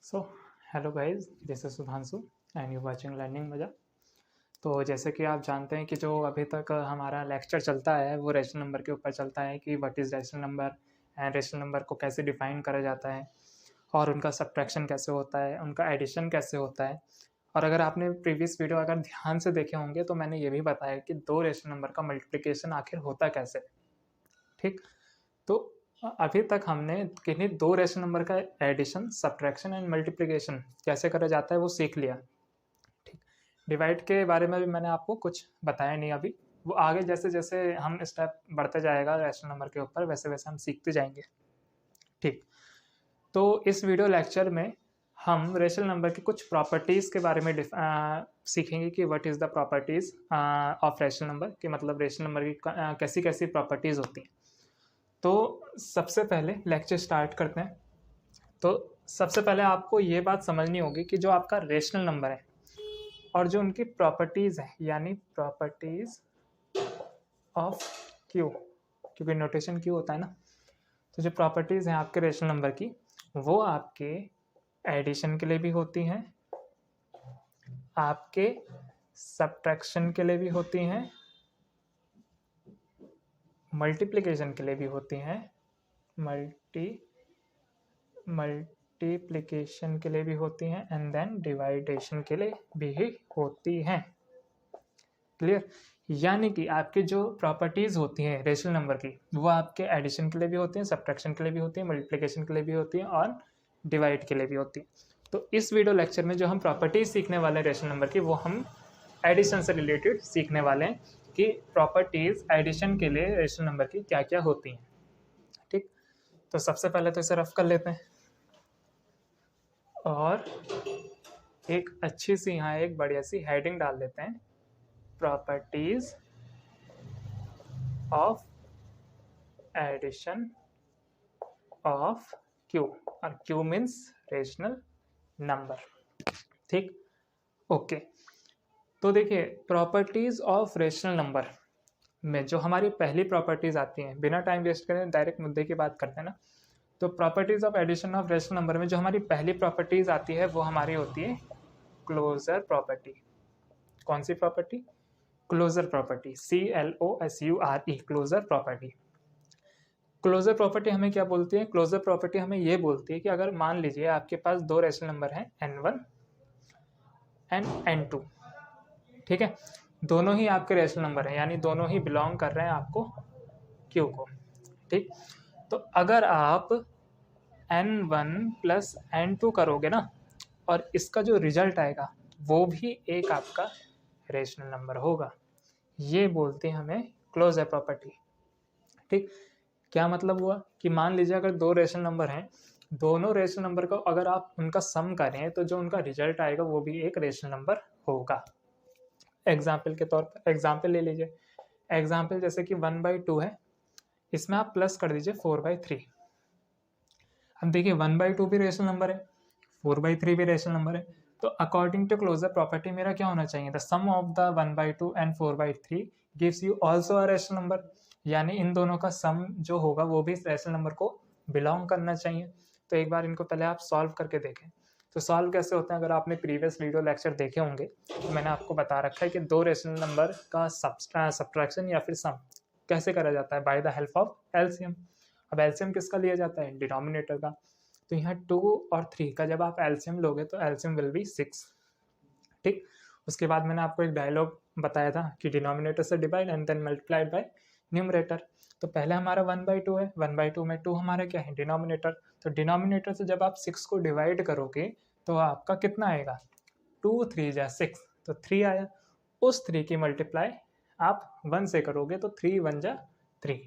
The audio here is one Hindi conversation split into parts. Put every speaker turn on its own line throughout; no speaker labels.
So hello guys, this is Sudhanshu and you watching learning मजा। तो जैसे कि आप जानते हैं कि जो अभी तक हमारा लेक्चर चलता है वो रेशनल नंबर के ऊपर चलता है कि what is rational number and rational number को कैसे डिफाइन करा जाता है और उनका सब्ट्रैक्शन कैसे होता है, उनका एडिशन कैसे होता है। और अगर आपने प्रीवियस वीडियो अगर ध्यान से देखे होंगे तो मैंने ये भी बताया कि दो रेशनल नंबर का मल्टीप्लिकेशन आखिर होता कैसे। ठीक, तो अभी तक हमने किन्हीं दो रेशनल नंबर का एडिशन, सब्ट्रैक्शन एंड मल्टीप्लिकेशन कैसे करा जाता है वो सीख लिया। ठीक, डिवाइड के बारे में भी मैंने आपको कुछ बताया नहीं अभी, वो आगे जैसे जैसे हम स्टेप बढ़ते जाएगा रेशनल नंबर के ऊपर वैसे वैसे हम सीखते जाएंगे। ठीक, तो इस वीडियो लेक्चर में हम रेशनल नंबर की कुछ प्रॉपर्टीज़ के बारे में सीखेंगे कि what is the properties of rational number, कि मतलब रेशनल नंबर की कैसी कैसी प्रॉपर्टीज़ होती हैं। तो सबसे पहले लेक्चर स्टार्ट करते हैं। तो सबसे पहले आपको ये बात समझनी होगी कि जो आपका रेशनल नंबर है और जो उनकी प्रॉपर्टीज़ है, यानी प्रॉपर्टीज़ ऑफ क्यू, क्योंकि नोटेशन क्यू होता है ना। तो जो प्रॉपर्टीज़ हैं आपके रेशनल नंबर की वो आपके एडिशन के लिए भी होती हैं, आपके सब्ट्रैक्शन के लिए भी होती हैं, मल्टीप्लिकेशन के लिए भी होती हैं, मल्टीप्लिकेशन के लिए भी होती हैं एंड देन डिवाइडेशन के लिए भी होती हैं। क्लियर? यानी कि आपकी जो प्रॉपर्टीज़ होती हैं रेशनल नंबर की वो आपके एडिशन के लिए भी होती हैं, सब्ट्रैक्शन के लिए भी होती हैं, मल्टीप्लिकेशन के लिए भी होती हैं और डिवाइड के लिए भी होती हैं। तो इस वीडियो लेक्चर में जो हम प्रॉपर्टीज़ सीखने वाले हैं रेशनल नंबर की वो हम एडिशन से रिलेटेड सीखने वाले हैं कि प्रॉपर्टीज़ एडिशन के लिए रेशनल नंबर की क्या क्या होती हैं। ठीक, तो सबसे पहले तो इसे रफ कर लेते हैं और एक अच्छी सी यहाँ एक बढ़िया सी हेडिंग डाल देते हैं, properties of addition of Q, और क्यू मीन्स रेशनल नंबर। ठीक, ओके। तो देखिए प्रॉपर्टीज ऑफ रेशनल नंबर में जो हमारी पहली प्रॉपर्टीज आती हैं, बिना टाइम वेस्ट करें डायरेक्ट मुद्दे की बात करते हैं ना। तो properties of addition of rational number में जो हमारी पहली प्रॉपर्टीज आती है वो हमारी होती है क्लोजर प्रॉपर्टी। कौन सी property? Closure property, CLOSURE, closure property. Closure property हमें क्या बोलती है? क्लोजर प्रॉपर्टी हमें ये बोलती है कि अगर मान लीजिए आपके पास दो रेशनल नंबर हैं N1 एंड N2, ठीक है, दोनों ही आपके रेशनल नंबर हैं, यानी दोनों ही बिलोंग कर रहे हैं आपको Q को। ठीक, तो अगर आप N1 प्लस N2 करोगे ना और इसका जो रिजल्ट आएगा वो भी एक आपका रेशनल नंबर होगा, ये बोलते हैं हमें क्लोजर प्रॉपर्टी। ठीक, क्या मतलब हुआ कि मान लीजिए अगर दो रेशनल नंबर हैं, दोनों रेशनल नंबर को अगर आप उनका सम करें तो जो उनका रिजल्ट आएगा वो भी एक रेशनल नंबर होगा। एग्जाम्पल के तौर पर एग्जाम्पल ले लीजिए, एग्जाम्पल जैसे कि 1/2 है, इसमें आप प्लस कर दीजिए 4/3। अब देखिए 1/2 भी रेशनल नंबर है, 4/3 भी रेशनल नंबर है, तो अकॉर्डिंग टू क्लोजर प्रॉपर्टी मेरा क्या होना चाहिए? The sum of the 1/2 and 4/3 gives you also a rational number, यानी इन दोनों का सम जो होगा वो भी रेशनल नंबर को बिलोंग करना चाहिए। तो एक बार इनको पहले आप सॉल्व करके देखें। तो सॉल्व कैसे होते हैं? अगर आपने प्रीवियस वीडियो लेक्चर देखे होंगे तो मैंने आपको बता रखा है कि दो रेशनल नंबर का सब्ट्रैक्शन या फिर सम कैसे करा जाता है, by the help of LCM. अब एलसीएम किसका लिया जाता है? डिनोमिनेटर का। तो यहाँ 2 और 3 का जब आप एलसीएम लोगे तो एलसीएम विल बी 6। ठीक, उसके बाद मैंने आपको एक डायलॉग बताया था कि डिनोमिनेटर से divide and then multiplied by numerator. तो पहले हमारा 1/2 है, 1/2 में 2 हमारा क्या है? डिनोमिनेटर। तो डिनोमिनेटर से जब आप 6 को डिवाइड करोगे तो आपका कितना आएगा? 2 3 जा 6, तो 3 आया। उस 3 की मल्टीप्लाई आप 1 से करोगे तो 3 1 जा 3,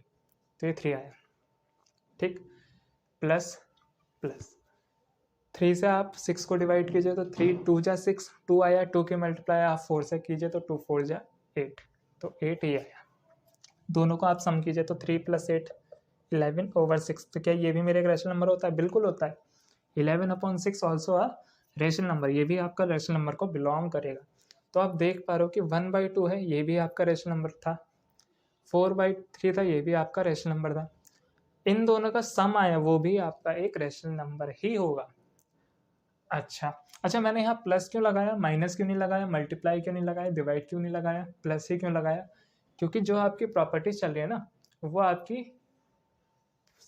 तो ये 3 आया। ठीक, प्लस प्लस 3 से आप 6 को डिवाइड कीजिए तो 3 2 जा 6, 2 आया। 2 की मल्टीप्लाई आप 4 से कीजिए तो 2 4 जा 8, तो 8 ही आया। दोनों को आप सम कीजिए तो 3 + 8 11/6। तो क्या ये भी मेरे एक रेशनल नंबर होता है? बिल्कुल होता है। 11/6 ऑल्सो अ रेशनल नंबर, ये भी आपका रेशनल नंबर को बिलोंग करेगा। तो आप देख पा रहे हो कि 1/2 है, ये भी आपका रेशनल नंबर था। 4/3 था, ये भी आपका रेशनल नंबर था। इन दोनों का सम आया वो भी आपका एक रेशनल नंबर ही होगा। अच्छा अच्छा, मैंने यहाँ प्लस क्यों लगाया, माइनस क्यों नहीं लगाया, मल्टीप्लाई क्यों नहीं लगाया, डिवाइड क्यों नहीं लगाया, प्लस ही क्यों लगाया? क्योंकि जो आपकी प्रॉपर्टीज चल रही है ना, वो आपकी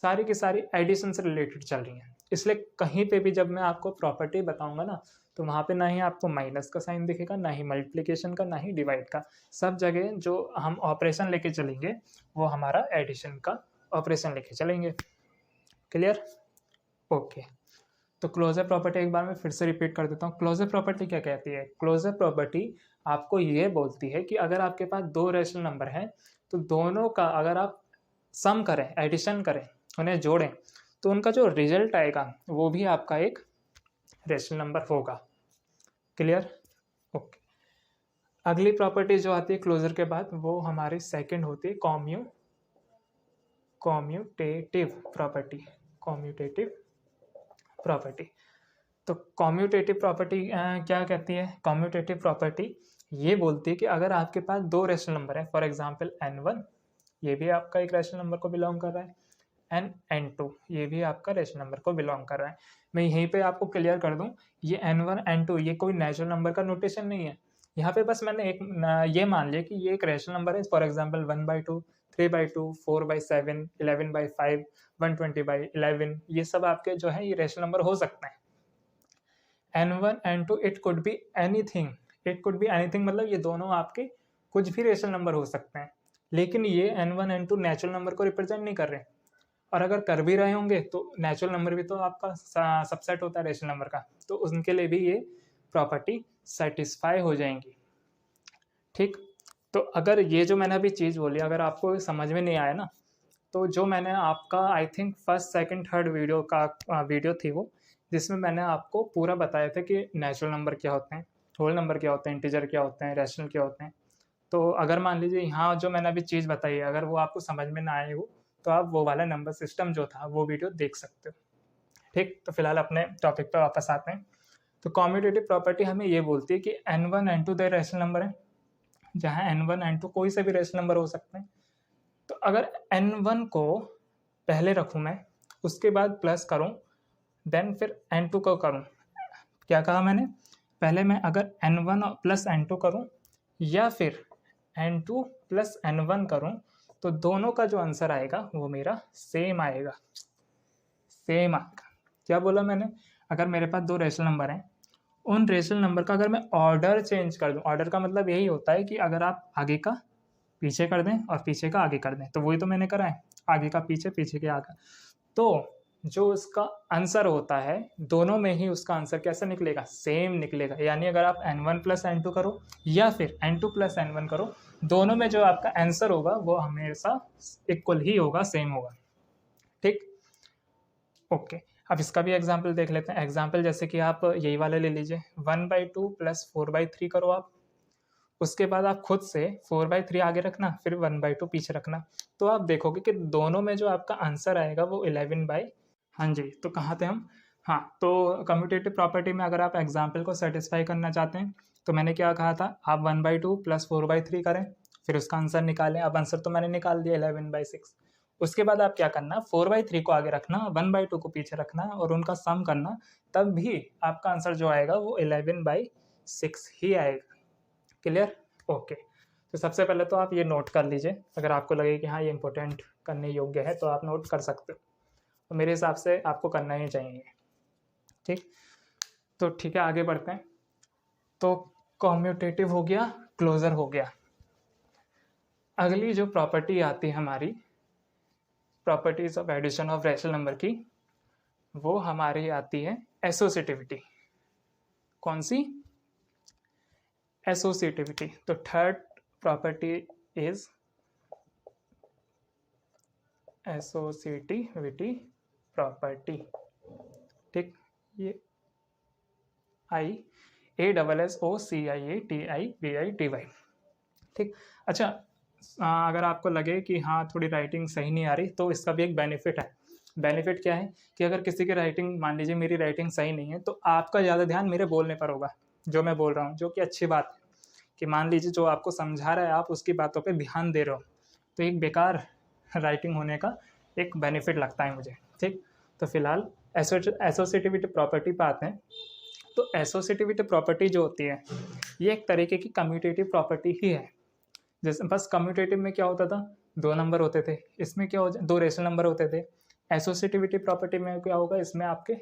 सारी की सारी एडिशन से रिलेटेड चल रही हैं। इसलिए कहीं पे भी जब मैं आपको प्रॉपर्टी बताऊंगा ना, तो वहाँ पे ना ही आपको माइनस का साइन दिखेगा, ना ही मल्टीप्लिकेशन का, ना ही डिवाइड का। सब जगह जो हम ऑपरेशन लेके चलेंगे वो हमारा एडिशन का ऑपरेशन लेके चलेंगे। क्लियर? ओके। तो क्लोजर प्रॉपर्टी एक बार मैं फिर से रिपीट कर देता हूँ। क्लोजर प्रॉपर्टी क्या कहती है? क्लोजर प्रॉपर्टी आपको ये बोलती है कि अगर आपके पास दो रेशनल नंबर हैं, तो दोनों का अगर आप सम करें, एडिशन करें, उन्हें जोड़ें, तो उनका जो रिजल्ट आएगा वो भी आपका एक रेशनल नंबर होगा। क्लियर? ओके। अगली प्रॉपर्टी जो आती है क्लोजर के बाद, वो हमारी सेकंड होती है कॉम्यूटेटिव प्रॉपर्टी। Commutative property. तो कॉम्यूटेटिव प्रॉपर्टी क्या कहती है? कॉम्यूटेटिव प्रॉपर्टी ये बोलती है कि अगर आपके पास दो रेशनल नंबर है, फॉर एग्जांपल n1, ये भी आपका एक रेशनल नंबर को बिलोंग कर रहा है, एंड n2, ये भी आपका रेशनल नंबर को बिलोंग कर रहा है। मैं यहीं पे आपको क्लियर कर दूं, ये n1 n2 ये कोई नेचुरल नंबर का नोटेशन नहीं है। यहाँ पे बस मैंने एक ये मान लिया कि ये एक रेशनल नंबर है, फॉर एग्जांपल 1/2, 3/2, 4/7, 11/5, 120/11, ये सब आपके जो है ये रेशनल नंबर हो सकते हैं। n1 n2 it could be anything, it could be anything मतलब ये दोनों आपके कुछ भी रेशनल नंबर हो सकते हैं, लेकिन ये n1 n2 नेचुरल नंबर को रिप्रेजेंट नहीं कर रहे। और अगर कर भी रहे होंगे तो नेचुरल नंबर भी तो आपका सबसेट होता है रेशनल नंबर का, तो उनके लिए भी ये प्रॉपर्टी सेटिस्फाई हो जाएंगी। ठीक? तो अगर ये जो मैंने अभी चीज़ बोली अगर आपको समझ में नहीं आया ना, तो जो मैंने आपका I think first second third video थी वो, जिसमें मैंने आपको पूरा बताया था कि नेचुरल नंबर क्या होते हैं, होल नंबर क्या होते हैं, इंटीजर क्या होते हैं, रैशनल क्या होते हैं। तो अगर मान लीजिए यहाँ जो मैंने अभी चीज़ बताई है अगर वो आपको समझ में ना आए हो, तो आप वो वाला नंबर सिस्टम जो था वो वीडियो देख सकते हो। ठीक? तो फिलहाल अपने टॉपिक पर वापस आते हैं। तो कॉम्यूटेटिव प्रॉपर्टी हमें ये बोलती है कि n1 n2 दो रैशनल नंबर है, जहाँ n1 n2 कोई से भी रैशनल नंबर हो सकते हैं। तो अगर n1 को पहले रखूँ मैं, उसके बाद प्लस करूँ, देन फिर n2 को करूँ। क्या कहा मैंने? पहले मैं अगर n1 प्लस n2 करूँ या फिर n2 प्लस n1 करूँ, तो दोनों का जो आंसर आएगा वो मेरा सेम आएगा, सेम आएगा। क्या बोला मैंने? अगर मेरे पास दो रेशनल नंबर हैं, उन रेशनल नंबर का अगर मैं ऑर्डर चेंज कर दूं, ऑर्डर का मतलब यही होता है कि अगर आप आगे का पीछे कर दें और पीछे का आगे कर दें, तो वही तो मैंने करा है, आगे का पीछे, पीछे के आगे। तो जो उसका आंसर होता है दोनों में ही उसका आंसर कैसा निकलेगा? सेम निकलेगा। यानी अगर आप n1 प्लस n2 करो या फिर n2 प्लस n1 करो, दोनों में जो आपका आंसर होगा वो हमेशा इक्वल ही होगा, सेम होगा। ठीक? ओके। अब इसका भी एग्जाम्पल देख लेते हैं। एग्जाम्पल जैसे कि आप यही वाले ले लीजिए, 1/2 प्लस 4/3 करो आप, उसके बाद आप खुद से 4/3 आगे रखना, फिर 1/2 पीछे रखना, तो आप देखोगे कि दोनों में जो आपका आंसर आएगा वो 11 हाँ जी, तो कहाँ थे हम? हाँ, तो कम्यूटेटिव प्रॉपर्टी में अगर आप एग्जाम्पल को सेटिस्फाई करना चाहते हैं, तो मैंने क्या कहा था, आप 1/2 प्लस 4/3 करें, फिर उसका आंसर निकालें। अब आंसर तो मैंने निकाल दिया 11/6। उसके बाद आप क्या करना, 4/3 को आगे रखना, 1/2 को पीछे रखना और उनका सम करना, तब भी आपका आंसर जो आएगा वो 11/6 ही आएगा। क्लियर? ओके। तो सबसे पहले तो आप ये नोट कर लीजिए, अगर आपको लगे कि हाँ ये इंपॉर्टेंट करने योग्य है तो आप नोट कर सकते हो, तो मेरे हिसाब से आपको करना ही चाहिए। ठीक? तो ठीक है, आगे बढ़ते हैं। तो कॉम्यूटेटिव हो गया, क्लोजर हो गया। अगली जो प्रॉपर्टी आती है हमारी, properties of addition of rational number की, वो हमारी आती है एसोसिएटिविटी। कौन सी? एसोसिएटिविटी। तो third property is associativity property. ठीक? ये ASSOCIATIVI। ठीक? अच्छा, अगर आपको लगे कि हाँ थोड़ी राइटिंग सही नहीं आ रही, तो इसका भी एक बेनिफिट है। बेनिफिट क्या है कि अगर किसी की राइटिंग, मान लीजिए मेरी राइटिंग सही नहीं है, तो आपका ज़्यादा ध्यान मेरे बोलने पर होगा, जो मैं बोल रहा हूँ, जो कि अच्छी बात है कि मान लीजिए जो आपको समझा रहा है आप उसकी बातों पर ध्यान दे रहे हो, तो एक बेकार राइटिंग होने का एक बेनिफिट लगता है मुझे। ठीक? तो फिलहाल एसोसिएटिविटी प्रॉपर्टी पे आते हैं। तो एसोसिएटिविटी प्रॉपर्टी जो होती है ये एक तरीके की कम्यूटेटिव प्रॉपर्टी ही है। जैसे बस कम्यूटेटिव में क्या होता था, 2 नंबर होते थे, इसमें क्या हो 2 रेशनल नंबर होते थे। एसोसिएटिविटी प्रॉपर्टी में क्या होगा, इसमें आपके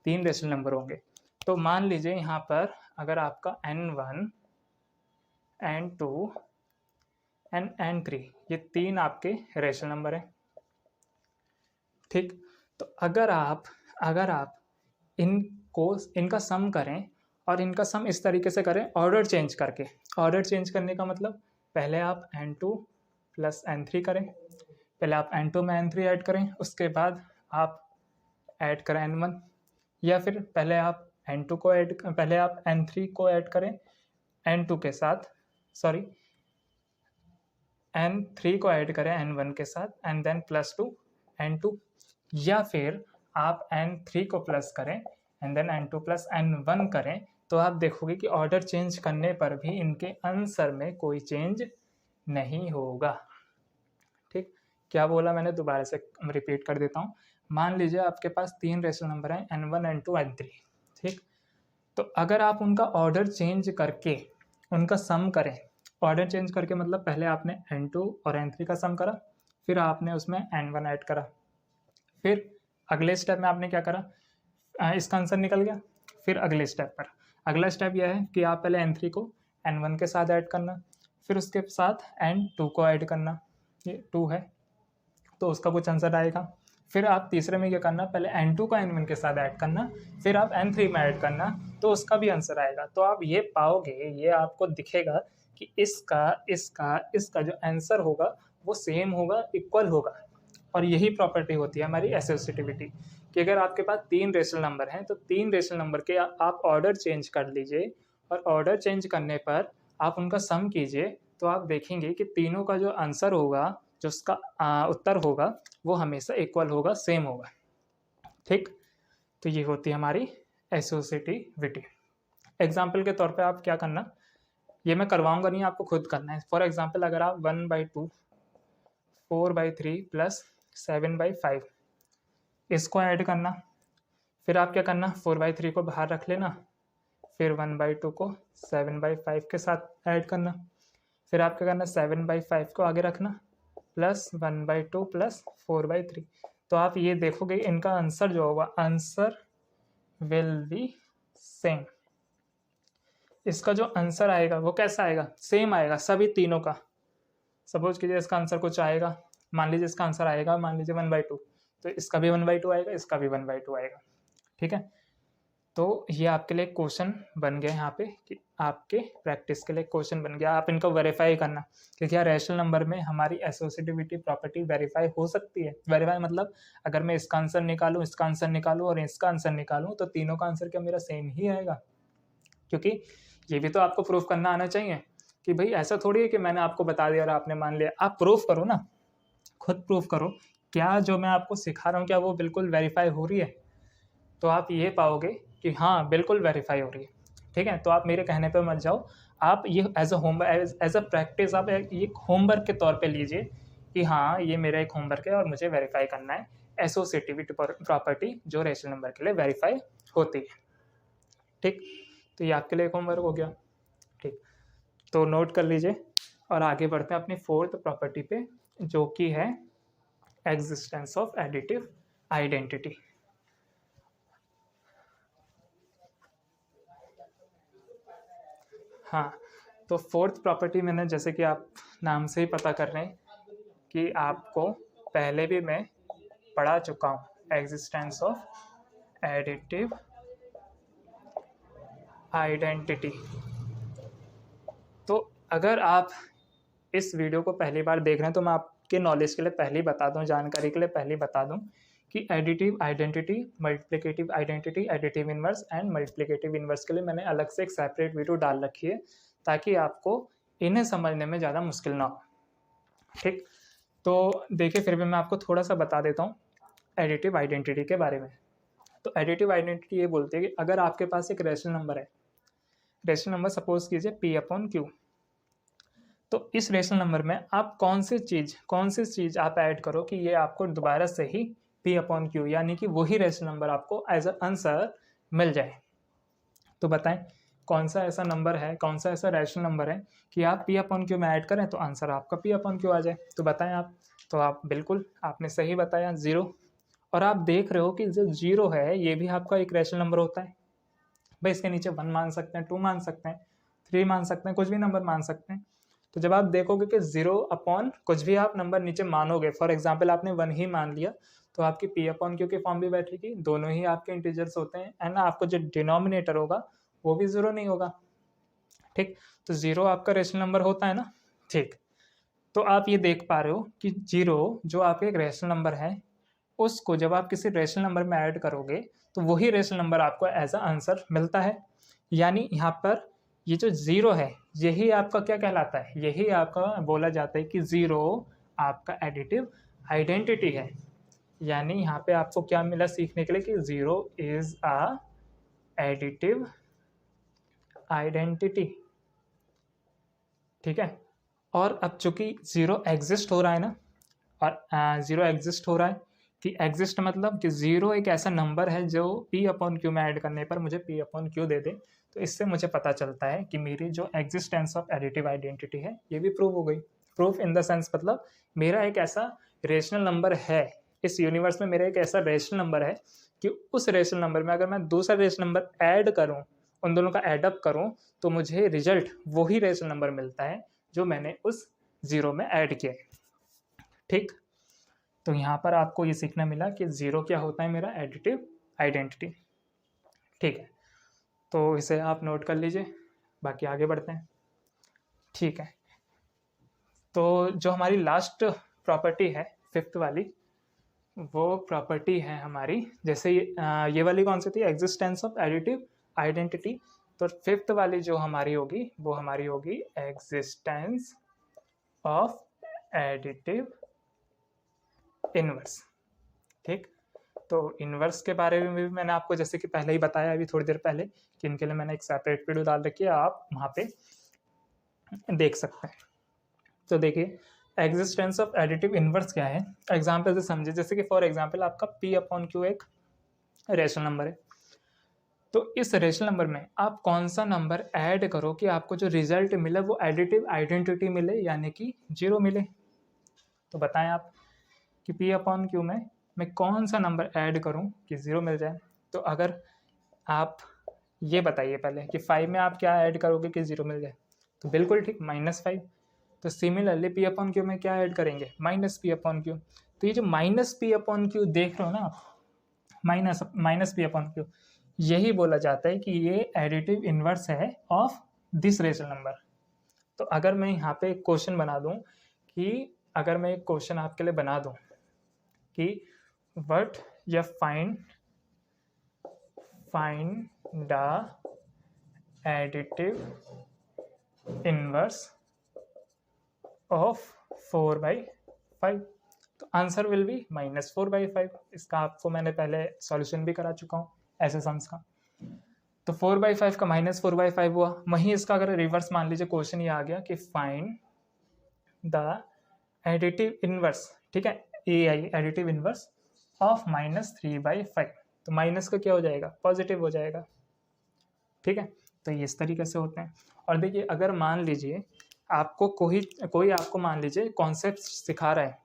3 रेशनल नंबर होंगे। तो मान लीजिए यहाँ पर अगर आपका n1 n2 एंड n3 ये 3 आपके रेशनल नंबर हैं, ठीक। तो अगर आप इनका सम करें और इनका सम इस तरीके से करें ऑर्डर चेंज करके। ऑर्डर चेंज करने का मतलब पहले आप n2 प्लस n3 करें, पहले आप n2 में n3 ऐड करें, उसके बाद आप ऐड करें n1, या फिर पहले आप n3 को ऐड करें n2 के साथ, सॉरी n3 को ऐड करें n1 के साथ and then plus two n2, या फिर आप n3 को प्लस करें and then n2 plus n1 करें। तो आप देखोगे कि ऑर्डर चेंज करने पर भी इनके आंसर में कोई चेंज नहीं होगा, ठीक। क्या बोला मैंने, दोबारा से रिपीट कर देता हूँ। मान लीजिए आपके पास 3 रेशनल नंबर हैं n1 n2 n3, ठीक। तो अगर आप उनका ऑर्डर चेंज करके उनका सम करें, ऑर्डर चेंज करके मतलब पहले आपने n2 और n3 का सम करा, फिर आपने उसमें n1 ऐड करा, फिर अगले स्टेप में आपने क्या करा, इसका आंसर निकल गया। फिर अगले स्टेप पर अगला स्टेप यह है कि आप पहले n3 को n1 के साथ ऐड करना, फिर उसके साथ n2 को ऐड करना, ये 2 है तो उसका कुछ आंसर आएगा। फिर आप तीसरे में क्या करना, पहले n2 को n1 के साथ ऐड करना, फिर आप n3 में ऐड करना, तो उसका भी आंसर आएगा। तो आप ये पाओगे, ये आपको दिखेगा कि इसका जो आंसर होगा वो सेम होगा, इक्वल होगा। और यही प्रॉपर्टी होती है हमारी एसोसिएटिविटी कि अगर आपके पास 3 रेशनल नंबर हैं तो 3 रेशनल नंबर के आप ऑर्डर चेंज कर लीजिए, और ऑर्डर चेंज करने पर आप उनका सम कीजिए, तो आप देखेंगे कि तीनों का जो आंसर होगा, जो उसका उत्तर होगा, वो हमेशा इक्वल होगा, सेम होगा, ठीक। तो ये होती है हमारी एसोसिएटिविटी। एग्जाम्पल के तौर पे आप क्या करना, ये मैं करवाऊंगा नहीं, आपको खुद करना है। फॉर एग्जाम्पल अगर आप 1/2 4/3 प्लस 7/5 इसको ऐड करना, फिर आप क्या करना, 4/3 को बाहर रख लेना, फिर 1/2 को 7/5 के साथ ऐड करना, फिर आप क्या करना, 7/5 को आगे रखना प्लस 1/2 प्लस 4/3। तो आप ये देखोगे इनका आंसर जो होगा, आंसर विल बी सेम। इसका जो आंसर आएगा वो कैसा आएगा, सेम आएगा सभी तीनों का। सपोज कीजिए इसका आंसर कुछ आएगा, मान लीजिए इसका आंसर आएगा, मान लीजिए 1/2, तो इसका भी 1/2 आएगा, इसका भी 1/2 आएगा, ठीक है। तो ये आपके लिए क्वेश्चन बन गया यहाँ पे, कि आपके प्रैक्टिस के लिए क्वेश्चन बन गया। आप इनको वेरीफाई करना कि क्या रैशनल नंबर में हमारी एसोसिएटिविटी प्रॉपर्टी वेरीफाई हो सकती है। वेरीफाई मतलब अगर मैं इसका आंसर निकालूं, इसका आंसर निकालूं और इसका आंसर निकालूं, तो तीनों का आंसर क्या मेरा सेम ही आएगा। क्योंकि ये भी तो आपको प्रूफ करना आना चाहिए कि भाई ऐसा थोड़ी है कि मैंने आपको बता दिया और आपने मान लिया। आप प्रूफ करो ना, खुद प्रूफ करो, क्या जो मैं आपको सिखा रहा हूँ क्या वो बिल्कुल वेरीफाई हो रही है। तो आप ये पाओगे कि हाँ बिल्कुल वेरीफाई हो रही है, ठीक है। तो आप मेरे कहने पे मत जाओ, आप ये as a homework, as a practice आप ये होमवर्क के तौर पे लीजिए कि हाँ ये मेरा एक होमवर्क है और मुझे वेरीफाई करना है एसोसिएटिविटी प्रॉपर्टी जो रेशनल नंबर के लिए वेरीफाई होती है, ठीक। तो ये आपके लिए एक होमवर्क हो गया, ठीक। तो नोट कर लीजिए और आगे बढ़ते हैं अपनी 4th प्रॉपर्टी पे, जो कि है एग्जिस्टेंस ऑफ एडिटिव आइडेंटिटी। हाँ, तो 4th प्रॉपर्टी मैंने, जैसे कि आप नाम से ही पता कर रहे हैं कि आपको पहले भी मैं पढ़ा चुका हूँ, एग्जिस्टेंस ऑफ एडिटिव आइडेंटिटी। तो अगर आप इस वीडियो को पहली बार देख रहे हैं तो मैं आपके नॉलेज के लिए पहले ही बता दूं, जानकारी के लिए पहले ही बता दूं कि additive identity, multiplicative identity, additive inverse and multiplicative inverse के लिए मैंने अलग से एक सेपरेट वीडियो डाल रखी है, ताकि आपको इन्हें समझने में ज़्यादा मुश्किल ना हो, ठीक। तो देखिए फिर भी मैं आपको थोड़ा सा बता देता हूँ एडिटिव आइडेंटिटी के बारे में। तो एडिटिव आइडेंटिटी ये बोलती है कि अगर आपके पास एक रेशनल नंबर है, रेशनल नंबर सपोज कीजिए P/Q, तो इस रेशनल नंबर में आप कौन सी चीज़ आप ऐड करो कि ये आपको दोबारा से ही P/Q यानी कि वही रेशनल नंबर आपको एज अ आंसर मिल जाए, तो बताएं कौन सा ऐसा नंबर है, कौन सा ऐसा रैशनल नंबर है कि आप पी अपॉन क्यू में ऐड करें तो आंसर आपका पी अपॉन क्यू आ जाए। तो बताएं आप। तो आप बिल्कुल आपने सही बताया, 0। और आप देख रहे हो कि जो 0 है ये भी आपका एक रैशनल नंबर होता है भाई। इसके नीचे 1 मान सकते हैं, 2 मान सकते हैं, 3 मान सकते हैं, कुछ भी नंबर मान सकते हैं। तो जब आप देखोगे कि 0 अपॉन कुछ भी आप नंबर नीचे मानोगे, फॉर एग्जाम्पल आपने 1 ही मान लिया, तो आपकी पी अपॉन क्यू की फॉर्म भी बैठेगी, दोनों ही आपके इंटीजर्स होते हैं, एंड आपको जो डिनोमिनेटर होगा वो भी 0 नहीं होगा। ठीक, तो 0 आपका रैशनल नंबर होता है ना। ठीक, तो आप ये देख पा रहे हो कि 0 जो आपका एक रैशनल नंबर है, उसको जब आप किसी रैशनल नंबर में ऐड करोगे तो वही रैशनल नंबर आपको एज अ आंसर मिलता है। यानी यहाँ पर ये जो 0 है यही आपका क्या कहलाता है, यही आपका बोला जाता है कि 0 आपका एडिटिव आइडेंटिटी है। यानी यहाँ पे आपको क्या मिला सीखने के लिए कि 0 इज अ एडिटिव आइडेंटिटी। ठीक है, और अब चूंकि 0 एग्जिस्ट हो रहा है ना, और 0 एग्जिस्ट हो रहा है कि एग्जिस्ट मतलब कि 0 एक ऐसा नंबर है जो p अपॉन क्यू में ऐड करने पर मुझे p अपॉन क्यू दे दे। तो इससे मुझे पता चलता है कि मेरी जो एग्जिस्टेंस ऑफ एडिटिव आइडेंटिटी है ये भी प्रूव हो गई। प्रूफ इन द सेंस मतलब मेरा एक ऐसा रेशनल नंबर है, इस यूनिवर्स में मेरा एक ऐसा रेशनल नंबर है कि उस रेशनल नंबर में अगर मैं दूसरा रेशनल नंबर ऐड करूँ, उन दोनों का एडअप करूँ, तो मुझे रिजल्ट वही रेशनल नंबर मिलता है जो मैंने उस 0 में ऐड किया। ठीक, तो यहाँ पर आपको ये सीखना मिला कि 0 क्या होता है, मेरा एडिटिव आइडेंटिटी। ठीक है, तो इसे आप नोट कर लीजिए, बाकी आगे बढ़ते हैं। ठीक है, तो जो हमारी लास्ट प्रॉपर्टी है 5th वाली, वो प्रॉपर्टी है हमारी, जैसे ये वाली कौन सी थी, एग्जिस्टेंस ऑफ एडिटिव आइडेंटिटी। तो 5th वाली जो हमारी होगी वो हमारी होगी एग्जिस्टेंस ऑफ एडिटिव इनवर्स। ठीक, तो इनवर्स के बारे में भी मैंने आपको जैसे कि पहले ही बताया अभी थोड़ी देर पहले कि इनके लिए मैंने एक सेपरेट वीडियो डाल रखी है, आप वहाँ पे देख सकते हैं। तो देखिए एग्जिस्टेंस ऑफ एडिटिव इनवर्स क्या है, एग्जाम्पल से समझिए। जैसे कि फॉर एग्जाम्पल आपका p अपॉन क्यू एक रेशनल नंबर है, तो इस रेशनल नंबर में आप कौन सा नंबर ऐड करो कि आपको जो रिजल्ट मिले वो एडिटिव आइडेंटिटी मिले, यानी कि 0 मिले। तो बताएं आप कि p अपॉन क्यू में मैं कौन सा नंबर ऐड करूं कि 0 मिल जाए। तो अगर आप ये बताइए पहले कि 5 में आप क्या ऐड करोगे कि 0 मिल जाए, तो बिल्कुल ठीक, -5। तो सिमिलरली p अपॉन क्यू में क्या ऐड करेंगे, -p अपॉन क्यू। तो ये जो -p अपॉन क्यू देख रहे हो ना आप, माइनस p अपॉन क्यू, यही बोला जाता है कि ये एडिटिव इनवर्स है ऑफ दिस रेशनल नंबर। तो अगर मैं यहाँ पे एक क्वेश्चन बना दूँ कि अगर मैं एक क्वेश्चन आपके लिए बना दूँ कि व्हाट या find the additive inverse of 4/5, तो आंसर विल बी -4/5। इसका आपको मैंने पहले सॉल्यूशन भी करा चुका हूँ ऐसे सम्स का। तो 4/5 का -4/5 हुआ। वहीं इसका अगर रिवर्स मान लीजिए क्वेश्चन ये आ गया कि फाइंड द एडिटिव इनवर्स, ठीक है, AI एडिटिव इनवर्स ऑफ -3/5, तो माइनस का क्या हो जाएगा, पॉजिटिव हो जाएगा। ठीक है, तो ये इस तरीके से होते हैं। और देखिए अगर मान लीजिए आपको कोई आपको मान लीजिए कॉन्सेप्ट सिखा रहा है,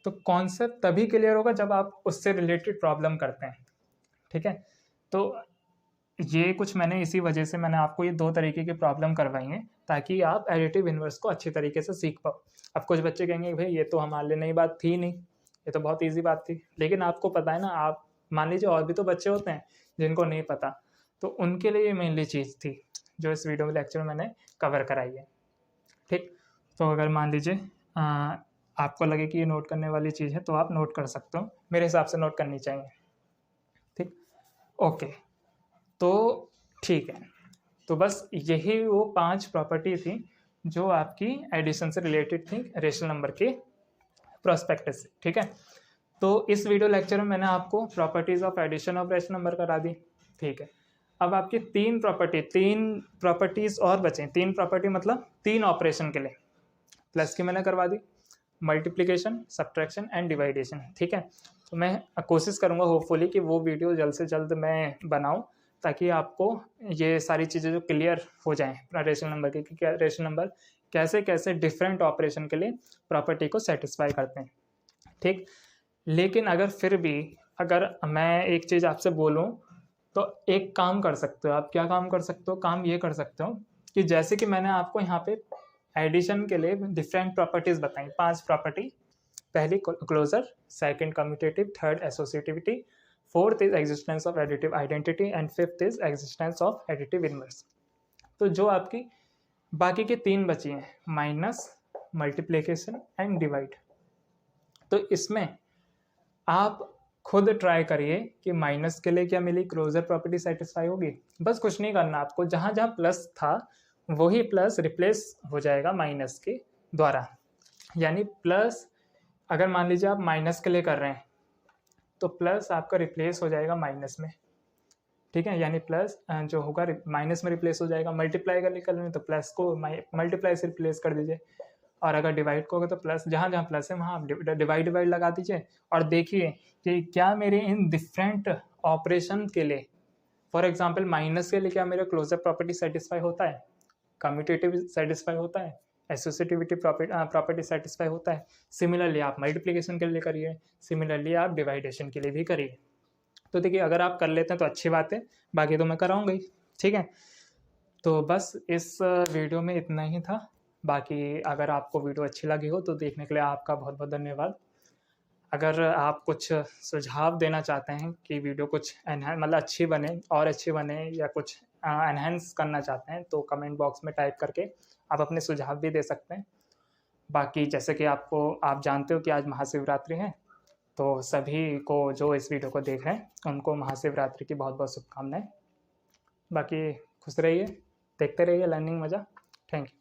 तो कॉन्सेप्ट तभी क्लियर होगा जब आप उससे रिलेटेड प्रॉब्लम करते हैं। ठीक है, तो ये कुछ मैंने इसी वजह से मैंने आपको ये 2 तरीके की प्रॉब्लम करवाई हैं ताकि आप एडिटिव इनवर्स को अच्छी तरीके से सीख पाओ। अब कुछ बच्चे कहेंगे भाई ये तो हमारे लिए नई बात थी नहीं, ये तो बहुत ईजी बात थी, लेकिन आपको पता है ना, आप मान लीजिए और भी तो बच्चे होते हैं जिनको नहीं पता, तो उनके लिए ये मेनली चीज़ थी जो इस वीडियो में लेक्चर में मैंने कवर कराई है। ठीक, तो अगर मान लीजिए आपको लगे कि ये नोट करने वाली चीज़ है तो आप नोट कर सकते हो, मेरे हिसाब से नोट करनी चाहिए। ठीक, ओके, तो ठीक है, तो बस यही वो 5 प्रॉपर्टी थी जो आपकी एडिशन से रिलेटेड थी रेशनल नंबर के प्रोस्पेक्ट से। ठीक है, तो इस वीडियो लेक्चर में मैंने आपको properties of addition of rational number करा दी। ठीक है, अब आपकी 3 प्रॉपर्टीज और बचे। 3 प्रॉपर्टी मतलब 3 ऑपरेशन के लिए प्लस की मैंने करवा दी, मल्टीप्लिकेशन, सब्ट्रैक्शन एंड डिवाइडेशन। ठीक है, तो मैं कोशिश करूँगा होपफुली कि वो वीडियो जल्द से जल्द मैं बनाऊँ ताकि आपको ये सारी चीज़ें जो क्लियर हो जाएं रेशनल नंबर की, कि रेशनल नंबर कैसे कैसे डिफरेंट ऑपरेशन के लिए प्रॉपर्टी को सेटिस्फाई करते हैं। ठीक, लेकिन अगर फिर भी अगर मैं एक चीज़ आपसे बोलूं तो एक काम कर सकते हो आप। क्या काम कर सकते हो? काम ये कर सकते हो कि जैसे कि मैंने आपको यहाँ पे एडिशन के लिए डिफरेंट प्रॉपर्टीज बताई, 5 प्रॉपर्टी। पहली closure, second commutative, third associativity, fourth is existence of additive identity and fifth is existence of additive inverse. तो जो आपकी बाकी के 3 बची हैं, माइनस, मल्टीप्लिकेशन एंड डिवाइड, तो इसमें आप खुद ट्राई करिए कि माइनस के लिए क्या मिली, क्लोजर प्रॉपर्टी सेटिस्फाई होगी। बस कुछ नहीं करना आपको, जहाँ जहाँ प्लस था वही प्लस रिप्लेस हो जाएगा माइनस के द्वारा। यानी प्लस अगर मान लीजिए आप माइनस के लिए कर रहे हैं तो प्लस आपका रिप्लेस हो जाएगा माइनस में। ठीक है, यानी प्लस जो होगा माइनस में रिप्लेस हो जाएगा। मल्टीप्लाई कर रहे हैं तो प्लस को मल्टीप्लाई से रिप्लेस कर दीजिए, और अगर डिवाइड को होगा तो प्लस, जहाँ जहाँ प्लस है वहाँ आप डिवाइड लगा दीजिए और देखिए कि क्या मेरे इन डिफरेंट ऑपरेशन के लिए, फॉर एग्जांपल माइनस के लिए क्या मेरा क्लोजर प्रॉपर्टी सेटिस्फाई होता है, कम्यूटेटिव सेटिस्फाई होता है, एसोसिएटिविटी प्रॉपर्टी सेटिस्फाई होता है। सिमिलरली आप मल्टीप्लिकेशन के लिए करिए, सिमिलरली आप डिवाइडेशन के लिए भी करिए। तो देखिए अगर आप कर लेते हैं तो अच्छी बात है, बाकी तो मैं कराऊंगा ही। ठीक है, तो बस इस वीडियो में इतना ही था। बाकी अगर आपको वीडियो अच्छी लगी हो तो देखने के लिए आपका बहुत बहुत धन्यवाद। अगर आप कुछ सुझाव देना चाहते हैं कि वीडियो कुछ मतलब अच्छी बने और अच्छी बने, या कुछ एनहेंस करना चाहते हैं, तो कमेंट बॉक्स में टाइप करके आप अपने सुझाव भी दे सकते हैं। बाकी जैसे कि आप जानते हो कि आज महाशिवरात्रि है, तो सभी को जो इस वीडियो को देख रहे हैं उनको महाशिवरात्रि की बहुत बहुत शुभकामनाएं। बाकी खुश रहिए, देखते रहिए लर्निंग मज़ा। Thank you.